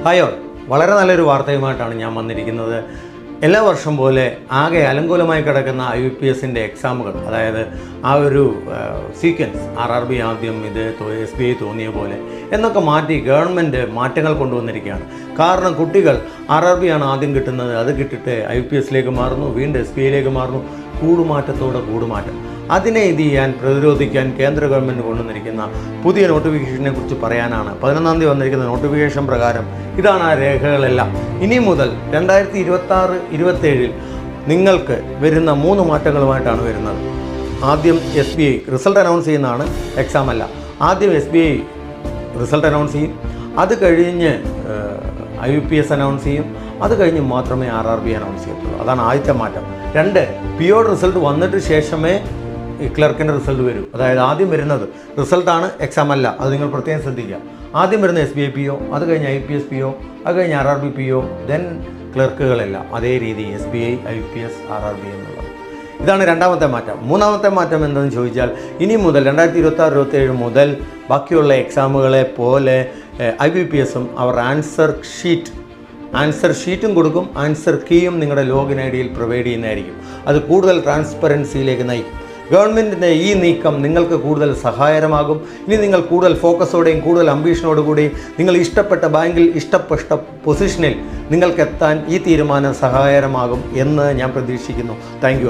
Hi all, വളരെ നല്ലൊരു വാർത്തയുമായിട്ടാണ് ഞാൻ വന്നിരിക്കുന്നത്. എല്ലാ വർഷം പോലെ ആകെ അലങ്കോലമായി കിടക്കുന്ന IUPSൻ്റെ എക്സാമുകൾ, അതായത് ആ ഒരു സീക്വൻസ് RRB ആദ്യം ഇത് SBI തോന്നിയ പോലെ എന്നൊക്കെ മാറ്റി ഗവൺമെൻറ് മാറ്റങ്ങൾ കൊണ്ടുവന്നിരിക്കുകയാണ്. കാരണം കുട്ടികൾ RRB ആണ് ആദ്യം കിട്ടുന്നത്, അത് കിട്ടിയിട്ട് IUPSലേക്ക് മാറുന്നു, വീണ്ടും SBIയിലേക്ക് മാറുന്നു. കൂടുമാറ്റത്തോടെ കൂടുമാറ്റം. അതിനെ ഇത് ചെയ്യാൻ പ്രതിരോധിക്കാൻ കേന്ദ്ര ഗവൺമെൻറ് കൊണ്ടുവന്നിരിക്കുന്ന പുതിയ നോട്ടിഫിക്കേഷനെ കുറിച്ച് പറയാനാണ്. 11-ാം തീയതി വന്നിരിക്കുന്ന നോട്ടിഫിക്കേഷൻ പ്രകാരം ഇതാണ് ആ രേഖകളെല്ലാം. ഇനി മുതൽ 2026-27 നിങ്ങൾക്ക് വരുന്ന 3 മാറ്റങ്ങളുമായിട്ടാണ് വരുന്നത്. ആദ്യം SBI റിസൾട്ട് അനൗൺസ് ചെയ്യുന്നതാണ്, എക്സാം അല്ല. ആദ്യം SBI റിസൾട്ട് അനൗൺസ് ചെയ്യും, അത് കഴിഞ്ഞ് IUPS അനൗൺസ് ചെയ്യും, അത് കഴിഞ്ഞ് മാത്രമേ RRB അനൗൺസ് ചെയ്യത്തുള്ളൂ. അതാണ് ആദ്യത്തെ മാറ്റം. 2, PO റിസൾട്ട് വന്നിട്ട് ശേഷമേ ഈ ക്ലർക്കിൻ്റെ റിസൾട്ട് വരും. അതായത് ആദ്യം വരുന്നത് റിസൾട്ടാണ്, എക്സാം അല്ല. അത് നിങ്ങൾ പ്രത്യേകം ശ്രദ്ധിക്കുക. ആദ്യം വരുന്ന SBI PO, അത് കഴിഞ്ഞ് IUPS PO, അത് കഴിഞ്ഞ് RRB PO, ദെൻ ക്ലർക്കുകളെല്ലാം അതേ രീതി SBI, IUPS, RRB എന്നുള്ളത്. ഇതാണ് രണ്ടാമത്തെ മാറ്റം. മൂന്നാമത്തെ മാറ്റം എന്തെന്ന് ചോദിച്ചാൽ, ഇനി മുതൽ 2026-27 മുതൽ ബാക്കിയുള്ള എക്സാമുകളെ പോലെ IBPSും അവർ ആൻസർ ഷീറ്റും കൊടുക്കും, ആൻസർ കീയും നിങ്ങളുടെ ലോഗിൻ ID-യിൽ പ്രൊവൈഡ് ചെയ്യുന്നതായിരിക്കും. അത് കൂടുതൽ ട്രാൻസ്പെറൻസിയിലേക്ക് നയിക്കും. ഗവൺമെൻറ്റിൻ്റെ ഈ നീക്കം നിങ്ങൾക്ക് കൂടുതൽ സഹായകരമാകും. ഇനി നിങ്ങൾ കൂടുതൽ ഫോക്കസോടെയും കൂടുതൽ അംബീഷനോടുകൂടിയും നിങ്ങൾ ഇഷ്ടപ്പെട്ട ബാങ്കിൽ ഇഷ്ടപ്പെട്ട പൊസിഷനിൽ നിങ്ങൾക്കെത്താൻ ഈ തീരുമാനം സഹായകരമാകും എന്ന് ഞാൻ പ്രതീക്ഷിക്കുന്നു. Thank you.